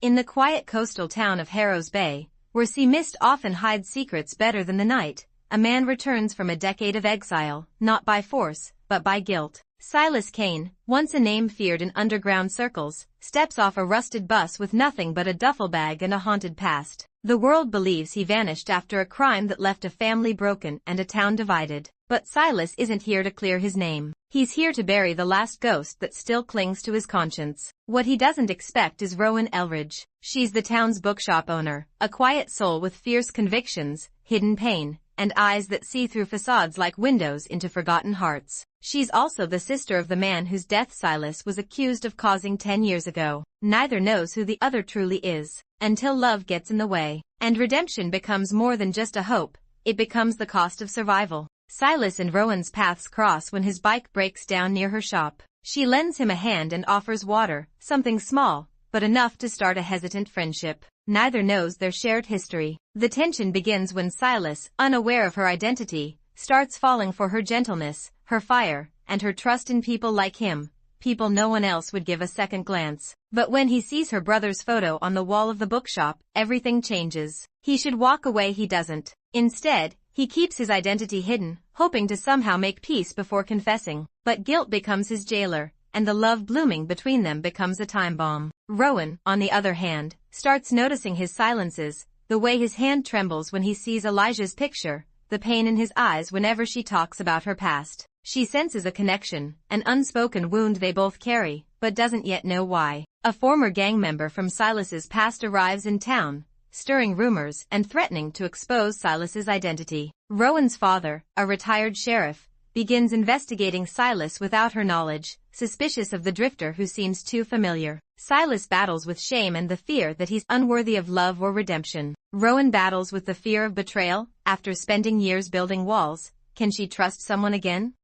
In the quiet coastal town of Harrow's Bay, where sea mist often hides secrets better than the night, a man returns from a decade of exile, not by force, but by guilt. Silas Kane, once a name feared in underground circles, steps off a rusted bus with nothing but a duffel bag and a haunted past. The world believes he vanished after a crime that left a family broken and a town divided. But Silas isn't here to clear his name. He's here to bury the last ghost that still clings to his conscience. What he doesn't expect is Rowan Elridge. She's the town's bookshop owner, a quiet soul with fierce convictions, hidden pain, and eyes that see through facades like windows into forgotten hearts. She's also the sister of the man whose death Silas was accused of causing 10 years ago. Neither knows who the other truly is, until love gets in the way, and redemption becomes more than just a hope, it becomes the cost of survival. Silas and Rowan's paths cross when his bike breaks down near her shop. She lends him a hand and offers water, something small, but enough to start a hesitant friendship. Neither knows their shared history. The tension begins when Silas, unaware of her identity, starts falling for her gentleness, her fire, and her trust in people like him, people no one else would give a second glance. But when he sees her brother's photo on the wall of the bookshop, everything changes. He should walk away, he doesn't. Instead, he keeps his identity hidden, hoping to somehow make peace before confessing. But guilt becomes his jailer, and the love blooming between them becomes a time bomb. Rowan, on the other hand, starts noticing his silences, the way his hand trembles when he sees Elijah's picture, the pain in his eyes whenever she talks about her past. She senses a connection, an unspoken wound they both carry, but doesn't yet know why. A former gang member from Silas's past arrives in town, stirring rumors and threatening to expose Silas's identity. Rowan's father, a retired sheriff, begins investigating Silas without her knowledge, suspicious of the drifter who seems too familiar. Silas battles with shame and the fear that he's unworthy of love or redemption. Rowan battles with the fear of betrayal. After spending years building walls, can she trust someone again?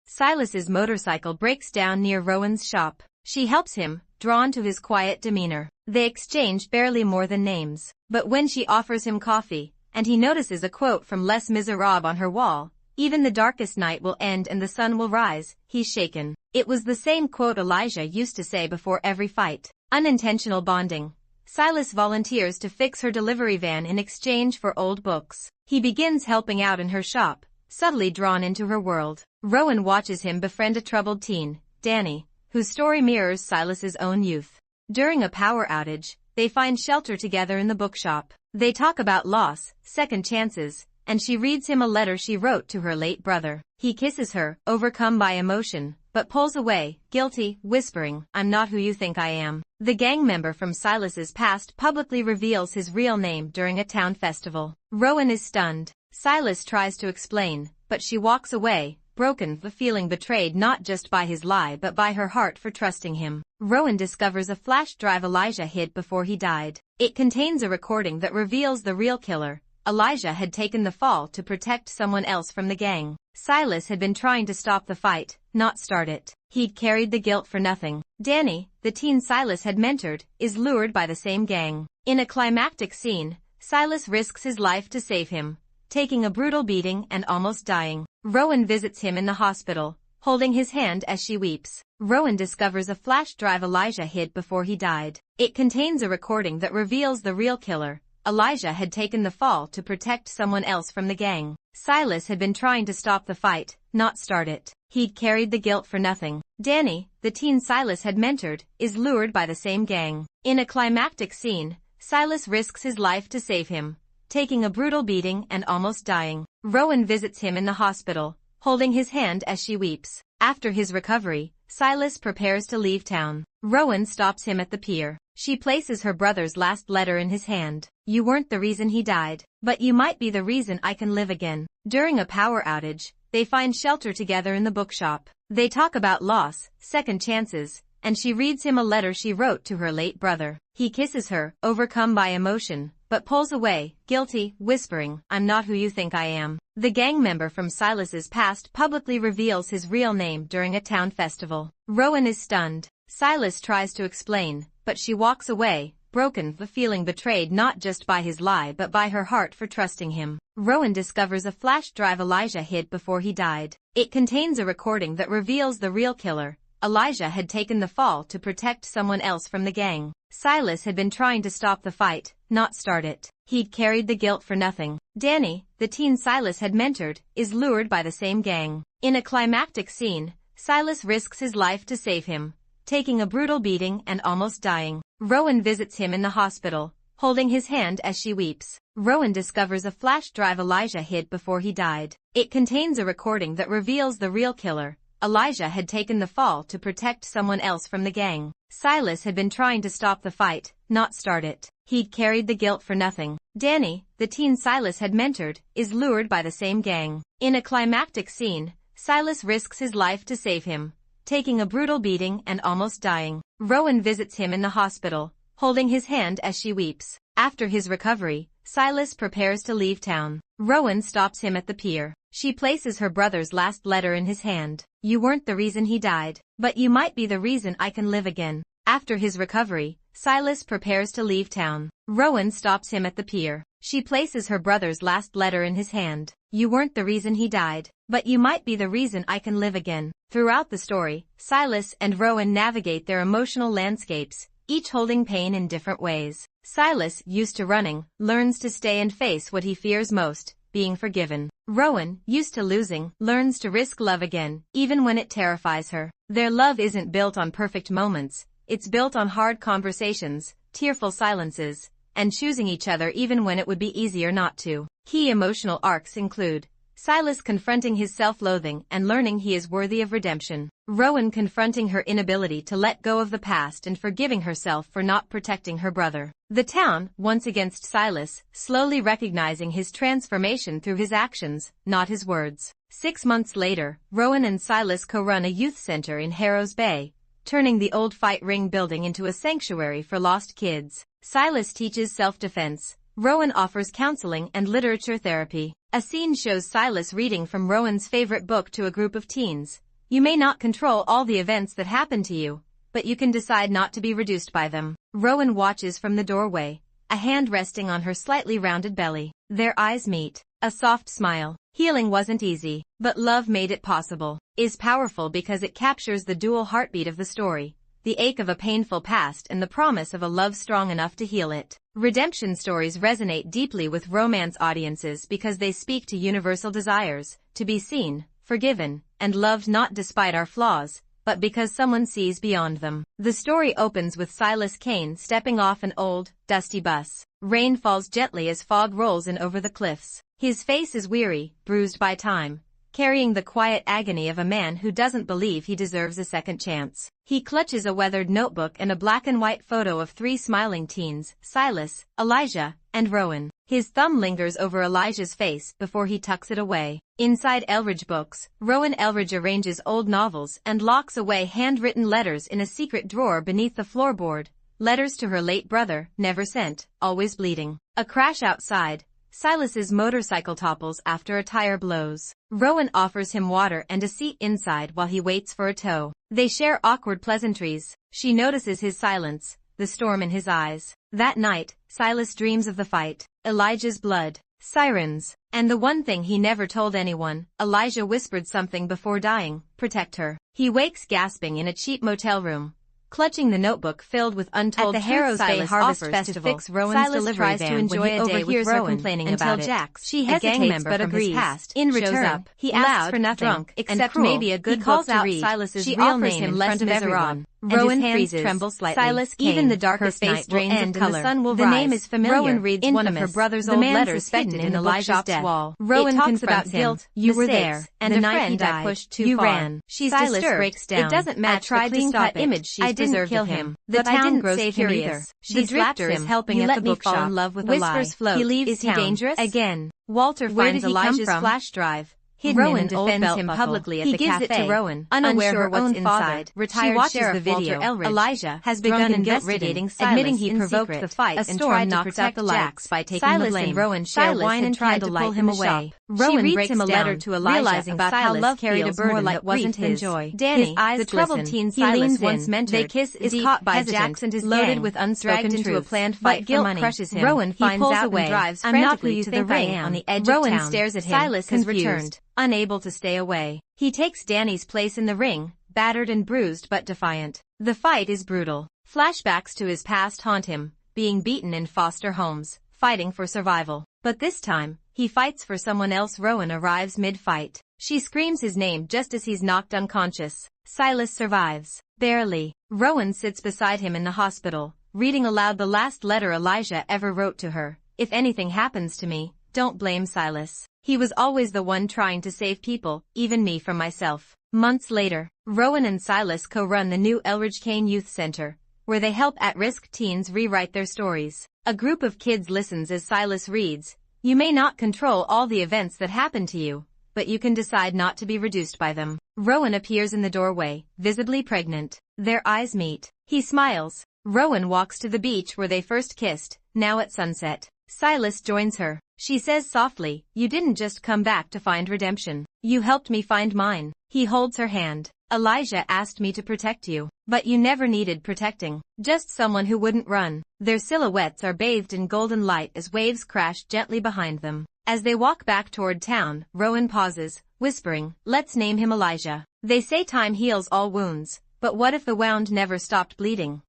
Silas's motorcycle breaks down near Rowan's shop. She helps him, drawn to his quiet demeanor. They exchange barely more than names. But when she offers him coffee, and he notices a quote from Les Miserables on her wall, "Even the darkest night will end and the sun will rise," he's shaken. It was the same quote Elijah used to say before every fight. Unintentional bonding. Silas volunteers to fix her delivery van in exchange for old books. He begins helping out in her shop, subtly drawn into her world. Rowan watches him befriend a troubled teen, Danny, whose story mirrors Silas's own youth. During a power outage, they find shelter together in the bookshop. They talk about loss, second chances, and she reads him a letter she wrote to her late brother. He kisses her, overcome by emotion, but pulls away, guilty, whispering, "I'm not who you think I am." The gang member from Silas's past publicly reveals his real name during a town festival. Rowan is stunned. Silas tries to explain, but she walks away, broken, feeling betrayed not just by his lie but by her heart for trusting him. Rowan discovers a flash drive Elijah hid before he died. It contains a recording that reveals the real killer. Elijah had taken the fall to protect someone else from the gang. Silas had been trying to stop the fight, not start it. He'd carried the guilt for nothing. Danny, the teen Silas had mentored, is lured by the same gang. In a climactic scene, Silas risks his life to save him, taking a brutal beating and almost dying. Rowan visits him in the hospital, holding his hand as she weeps. Rowan discovers a flash drive Elijah hid before he died. It contains a recording that reveals the real killer. Elijah had taken the fall to protect someone else from the gang. Silas had been trying to stop the fight, not start it. He'd carried the guilt for nothing. Danny, the teen Silas had mentored, is lured by the same gang. In a climactic scene, Silas risks his life to save him, taking a brutal beating and almost dying. Rowan visits him in the hospital, holding his hand as she weeps. After his recovery, Silas prepares to leave town. Rowan stops him at the pier. She places her brother's last letter in his hand. "You weren't the reason he died, but you might be the reason I can live again." During a power outage, they find shelter together in the bookshop. They talk about loss, second chances, and she reads him a letter she wrote to her late brother. He kisses her, overcome by emotion, but pulls away, guilty, whispering, "I'm not who you think I am." The gang member from Silas's past publicly reveals his real name during a town festival. Rowan is stunned. Silas tries to explain, but she walks away, broken, feeling betrayed not just by his lie but by her heart for trusting him. Rowan discovers a flash drive Elijah hid before he died. It contains a recording that reveals the real killer. Elijah had taken the fall to protect someone else from the gang. Silas had been trying to stop the fight, not start it. He'd carried the guilt for nothing. Danny, the teen Silas had mentored, is lured by the same gang. In a climactic scene, Silas risks his life to save him, taking a brutal beating and almost dying. Rowan visits him in the hospital, holding his hand as she weeps. Rowan discovers a flash drive Elijah hid before he died. It contains a recording that reveals the real killer. Elijah had taken the fall to protect someone else from the gang. Silas had been trying to stop the fight, not start it. He'd carried the guilt for nothing. Danny, the teen Silas had mentored, is lured by the same gang. In a climactic scene, Silas risks his life to save him, taking a brutal beating and almost dying. Rowan visits him in the hospital, holding his hand as she weeps. After his recovery, Silas prepares to leave town. Rowan stops him at the pier. She places her brother's last letter in his hand. You weren't the reason he died, but you might be the reason I can live again. After his recovery, Silas prepares to leave town. Rowan stops him at the pier. She places her brother's last letter in his hand. You weren't the reason he died, but you might be the reason I can live again. Throughout the story, Silas and Rowan navigate their emotional landscapes, each holding pain in different ways. Silas, used to running, learns to stay and face what he fears most, being forgiven. Rowan, used to losing, learns to risk love again, even when it terrifies her. Their love isn't built on perfect moments, it's built on hard conversations, tearful silences, and choosing each other even when it would be easier not to. Key emotional arcs include Silas confronting his self-loathing and learning he is worthy of redemption. Rowan confronting her inability to let go of the past and forgiving herself for not protecting her brother. The town, once against Silas, slowly recognizing his transformation through his actions, not his words. 6 months later, Rowan and Silas co-run a youth center in Harrow's Bay, turning the old fight ring building into a sanctuary for lost kids. Silas teaches self-defense. Rowan offers counseling and literature therapy. A scene shows Silas reading from Rowan's favorite book to a group of teens. You may not control all the events that happen to you, but you can decide not to be reduced by them. Rowan watches from the doorway, a hand resting on her slightly rounded belly. Their eyes meet. A soft smile. Healing wasn't easy, but love made it possible. Is powerful because it captures the dual heartbeat of the story, the ache of a painful past and the promise of a love strong enough to heal it. Redemption stories resonate deeply with romance audiences because they speak to universal desires, to be seen, forgiven, and loved not despite our flaws, but because someone sees beyond them. The story opens with Silas Kane stepping off an old, dusty bus. Rain falls gently as fog rolls in over the cliffs. His face is weary, bruised by time, carrying the quiet agony of a man who doesn't believe he deserves a second chance. He clutches a weathered notebook and a black and white photo of 3 smiling teens, Silas, Elijah, and Rowan. His thumb lingers over Elijah's face before he tucks it away. Inside Elridge books, Rowan Elridge arranges old novels and locks away handwritten letters in a secret drawer beneath the floorboard. Letters to her late brother, never sent, always bleeding. A crash outside. Silas's motorcycle topples after a tire blows. Rowan offers him water and a seat inside while he waits for a tow. They share awkward pleasantries. She notices his silence, the storm in his eyes. That night, Silas dreams of the fight, Elijah's blood, sirens, and the one thing he never told anyone. Elijah whispered something before dying, protect her. He wakes gasping in a cheap motel room, clutching the notebook filled with untold At the Harrow's Bay Harvest Festival, to fix Rowan's Silas delivery tries van to enjoy when he a day overhears with her Rowan complaining until about it. Jax, She a hesitates gang member but from agrees. his past, In shows return, up. he Loud, asks for nothing, drunk, except and cruel. maybe a good He calls book to out read. Silas's She real offers name him in less front of of everyone. everyone. Rowan His hands freezes. tremble slightly. Silas Even Kane, the darkest her night face will drains end of and color. the sun will The rise. name is familiar. Rowan reads one of her Infamous. brother's The old man letters suspected hidden in the the bookshop's bookshop's death. wall. Rowan It talks confronts about him. guilt, You were mistakes, there, and the a night friend he died. I pushed too You far. ran. She's Silas disturbed. breaks down. It doesn't match I tried the to stop clean-cut it. image she's I didn't preserved kill of him. him. The But I town didn't grows save him curious. either. She The slaps drifter is him. helping You at let the me fall bookshop. in love with a Whispers lie. float. He leaves Is he town. dangerous? Again. Walter Where finds did he come Elijah's from? flash drive, hidden Rowan in an old defends belt him buckle. publicly at He the gives cafe, it to Rowan, unaware unsure her what's own inside. father, Retired she watches Sheriff the video. Walter Elridge Elijah has drunk begun and investigating guilt-ridden, admitting Silas he in provoked secret. the fight A and storm tried to knocks protect out the Jax lights by taking Silas the blame. and Rowan share Silas wine had and tried to candlelight pull in him the away. shop. Rowan She reads breaks him a letter down, to Elijah realizing about Silas how love carried a feels burden more like that wasn't grief than his. joy. Danny, His eyes the troubled glisten. teen He Silas leans once in. mentored, They kiss is deep caught by hesitant, Jax and his loaded gang, with dragged unspoken into a truths. planned But fight guilt for money. crushes him. Rowan He finds pulls out away. and drives I'm not who frantically you to the think I ring am. on the edge Rowan of town. stares at him, Silas has confused, returned, unable to stay away. He takes Danny's place in the ring, battered and bruised but defiant. The fight is brutal. Flashbacks to his past haunt him, being beaten in foster homes, fighting for survival. But this time, he fights for someone else. Rowan arrives mid-fight. She screams his name just as he's knocked unconscious. Silas survives. Barely. Rowan sits beside him in the hospital, reading aloud the last letter Elijah ever wrote to her. If anything happens to me, don't blame Silas. He was always the one trying to save people, even me from myself. Months later, Rowan and Silas co-run the new Elridge Kane Youth Center, where they help at-risk teens rewrite their stories. A group of kids listens as Silas reads, "You may not control all the events that happen to you, but you can decide not to be reduced by them." Rowan appears in the doorway, visibly pregnant. Their eyes meet. He smiles. Rowan walks to the beach where they first kissed, now at sunset. Silas joins her. She says softly, "You didn't just come back to find redemption. You helped me find mine." He holds her hand. "Elijah asked me to protect you, but you never needed protecting. Just someone who wouldn't run." Their silhouettes are bathed in golden light as waves crash gently behind them. As they walk back toward town, Rowan pauses, whispering, "Let's name him Elijah. They say time heals all wounds, but what if the wound never stopped bleeding?"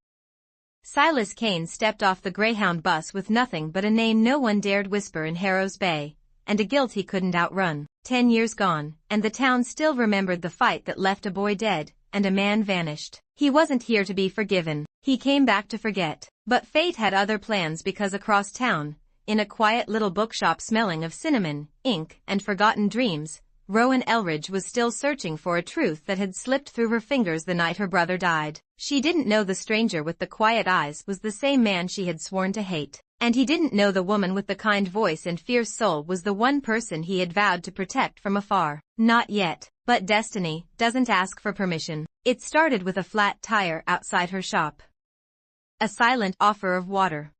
Silas Kane stepped off the Greyhound bus with nothing but a name no one dared whisper in Harrow's Bay, and a guilt he couldn't outrun. 10 years gone, and the town still remembered the fight that left a boy dead, and a man vanished. He wasn't here to be forgiven. He came back to forget. But fate had other plans, because across town, in a quiet little bookshop smelling of cinnamon, ink, and forgotten dreams, Rowan Elridge was still searching for a truth that had slipped through her fingers the night her brother died. She didn't know the stranger with the quiet eyes was the same man she had sworn to hate. And he didn't know the woman with the kind voice and fierce soul was the one person he had vowed to protect from afar. Not yet. But destiny doesn't ask for permission. It started with a flat tire outside her shop, a silent offer of water,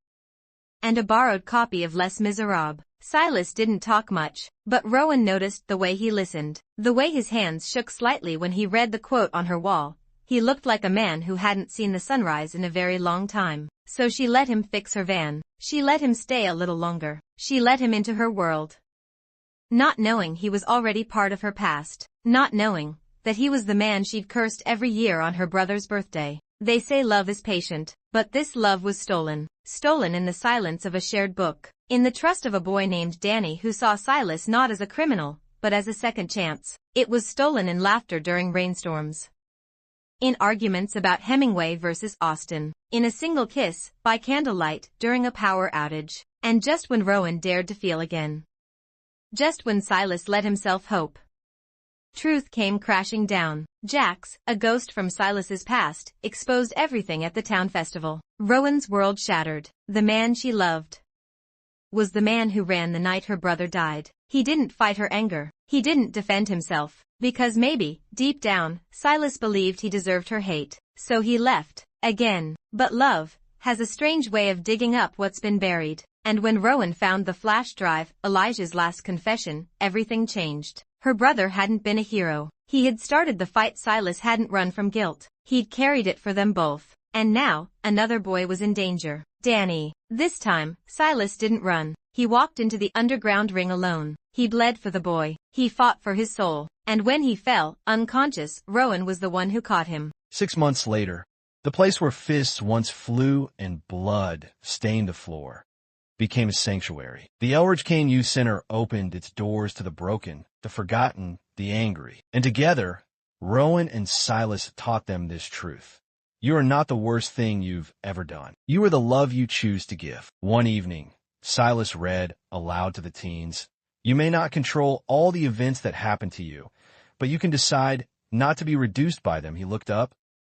and a borrowed copy of Les Miserables. Silas didn't talk much, but Rowan noticed the way he listened, the way his hands shook slightly when he read the quote on her wall. He looked like a man who hadn't seen the sunrise in a very long time. So she let him fix her van. She let him stay a little longer. She let him into her world. Not knowing he was already part of her past. Not knowing that he was the man she'd cursed every year on her brother's birthday. They say love is patient, but this love was stolen. Stolen in the silence of a shared book. In the trust of a boy named Danny who saw Silas not as a criminal, but as a second chance. It was stolen in laughter during rainstorms, in arguments about Hemingway versus Austen, in a single kiss, by candlelight, during a power outage, and just when Rowan dared to feel again. Just when Silas let himself hope. Truth came crashing down. Jax, a ghost from Silas's past, exposed everything at the town festival. Rowan's world shattered. The man she loved was the man who ran the night her brother died. He didn't fight her anger. He didn't defend himself. Because maybe, deep down, Silas believed he deserved her hate. So he left. Again. But love has a strange way of digging up what's been buried. And when Rowan found the flash drive, Elijah's last confession, everything changed. Her brother hadn't been a hero. He had started the fight. Silas hadn't run from guilt. He'd carried it for them both. And now, another boy was in danger. Danny. This time, Silas didn't run. He walked into the underground ring alone. He bled for the boy. He fought for his soul. And when he fell, unconscious, Rowan was the one who caught him. 6 months later, the place where fists once flew and blood stained the floor became a sanctuary. The Elridge Kane Youth Center opened its doors to the broken, the forgotten, the angry. And together, Rowan and Silas taught them this truth. You are not the worst thing you've ever done. You are the love you choose to give. One evening, Silas read aloud to the teens, "You may not control all the events that happen to you, but you can decide not to be reduced by them." He looked up,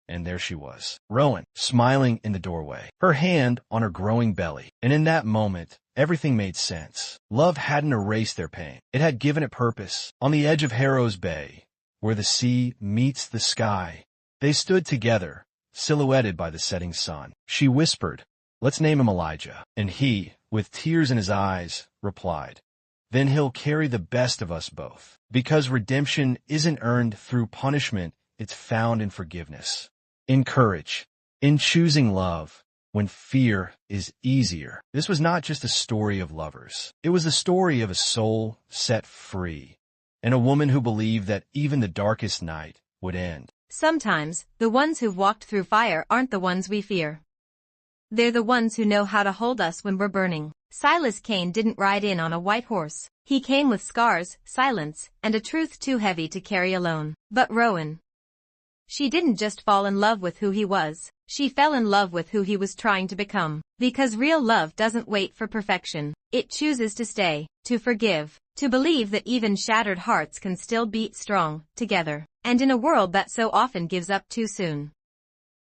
and there she was, Rowan, smiling in the doorway, her hand on her growing belly. And in that moment, everything made sense. Love hadn't erased their pain. It had given it purpose. On the edge of Harrow's Bay, where the sea meets the sky, they stood together, silhouetted by the setting sun. She whispered, "Let's name him Elijah." And he, with tears in his eyes, replied, "Then he'll carry the best of us both." Because redemption isn't earned through punishment, it's found in forgiveness, in courage, in choosing love when fear is easier. This was not just a story of lovers. It was the story of a soul set free, and a woman who believed that even the darkest night would end. Sometimes, the ones who've walked through fire aren't the ones we fear. They're the ones who know how to hold us when we're burning. Silas Kane didn't ride in on a white horse. He came with scars, silence, and a truth too heavy to carry alone. But Rowan. She didn't just fall in love with who he was. She fell in love with who he was trying to become. Because real love doesn't wait for perfection. It chooses to stay, to forgive, to believe that even shattered hearts can still beat strong, together. And in a world that so often gives up too soon.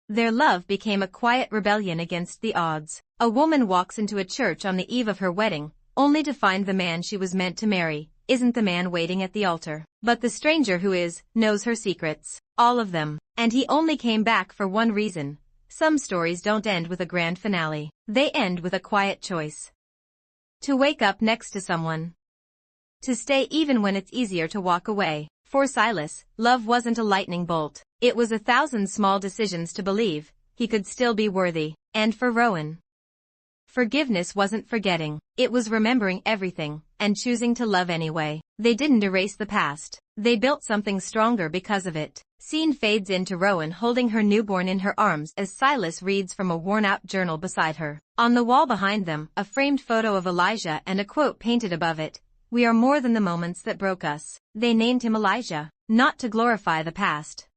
Their love became a quiet rebellion against the odds. A woman walks into a church on the eve of her wedding, only to find the man she was meant to marry isn't the man waiting at the altar, but the stranger who is, knows her secrets. All of them. And he only came back for one reason. Some stories don't end with a grand finale. They end with a quiet choice. To wake up next to someone. To stay even when it's easier to walk away. For Silas, love wasn't a lightning bolt. It was 1,000 small decisions to believe he could still be worthy. And for Rowan, forgiveness wasn't forgetting. It was remembering everything and choosing to love anyway. They didn't erase the past. They built something stronger because of it. Scene fades into Rowan holding her newborn in her arms as Silas reads from a worn-out journal beside her. On the wall behind them, a framed photo of Elijah and a quote painted above it. "We are more than the moments that broke us." They named him Elijah, not to glorify the past,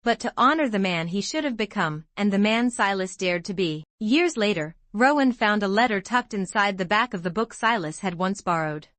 but to honor the man he should have become, and the man Silas dared to be. Years later, Rowan found a letter tucked inside the back of the book Silas had once borrowed.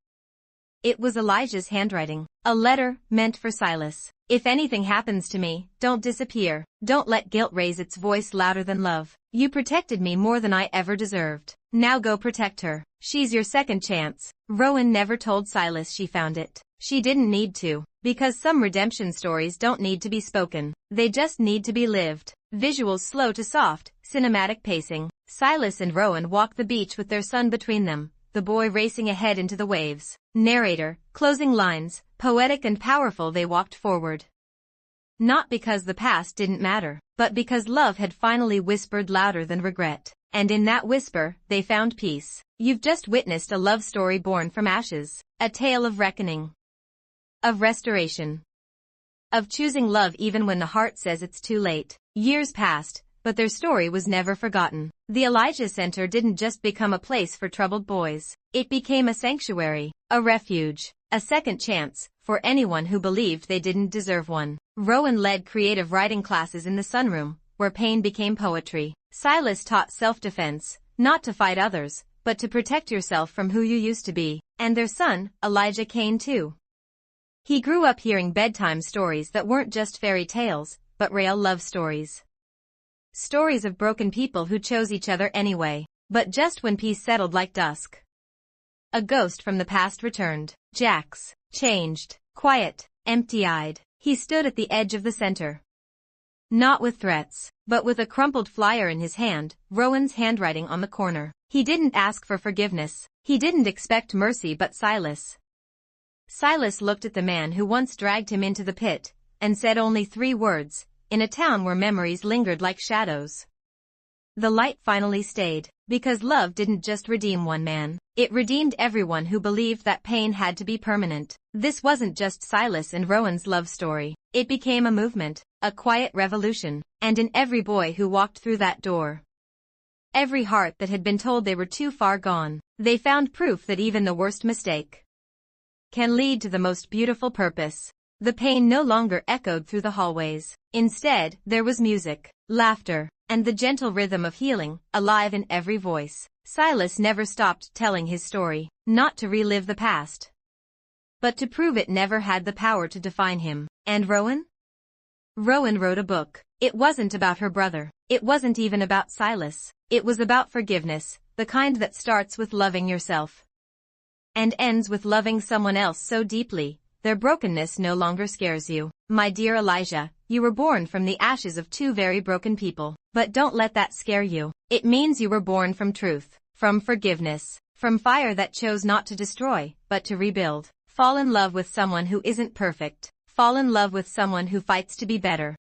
It was Elijah's handwriting. A letter meant for Silas. "If anything happens to me, don't disappear. Don't let guilt raise its voice louder than love. You protected me more than I ever deserved. Now go protect her. She's your second chance." Rowan never told Silas she found it. She didn't need to, because some redemption stories don't need to be spoken. They just need to be lived. Visuals slow to soft, cinematic pacing. Silas and Rowan walk the beach with their son between them, the boy racing ahead into the waves. Narrator, closing lines, poetic and powerful. They walked forward. Not because the past didn't matter, but because love had finally whispered louder than regret. And in that whisper, they found peace. You've just witnessed a love story born from ashes. A tale of reckoning. Of restoration. Of choosing love even when the heart says it's too late. Years passed, but their story was never forgotten. The Elijah Center didn't just become a place for troubled boys. It became a sanctuary, a refuge, a second chance, for anyone who believed they didn't deserve one. Rowan led creative writing classes in the sunroom, where pain became poetry. Silas taught self-defense, not to fight others, but to protect yourself from who you used to be. And their son, Elijah Kane too. He grew up hearing bedtime stories that weren't just fairy tales, but real love stories. Stories of broken people who chose each other anyway. But just when peace settled like dusk, a ghost from the past returned. Jax, changed, quiet, empty-eyed. He stood at the edge of the center. Not with threats, but with a crumpled flyer in his hand, Rowan's handwriting on the corner. He didn't ask for forgiveness. He didn't expect mercy but Silas. Silas looked at the man who once dragged him into the pit, and said only 3 words, in a town where memories lingered like shadows. The light finally stayed, because love didn't just redeem one man. It redeemed everyone who believed that pain had to be permanent. This wasn't just Silas and Rowan's love story. It became a movement, a quiet revolution, and in every boy who walked through that door, every heart that had been told they were too far gone, they found proof that even the worst mistake can lead to the most beautiful purpose. The pain no longer echoed through the hallways. Instead, there was music, laughter, and the gentle rhythm of healing, alive in every voice. Silas never stopped telling his story, not to relive the past, but to prove it never had the power to define him. And Rowan? Rowan wrote a book. It wasn't about her brother. It wasn't even about Silas. It was about forgiveness, the kind that starts with loving yourself and ends with loving someone else so deeply, their brokenness no longer scares you. My dear Elijah, you were born from the ashes of 2 very broken people. But don't let that scare you. It means you were born from truth, from forgiveness, from fire that chose not to destroy, but to rebuild. Fall in love with someone who isn't perfect. Fall in love with someone who fights to be better.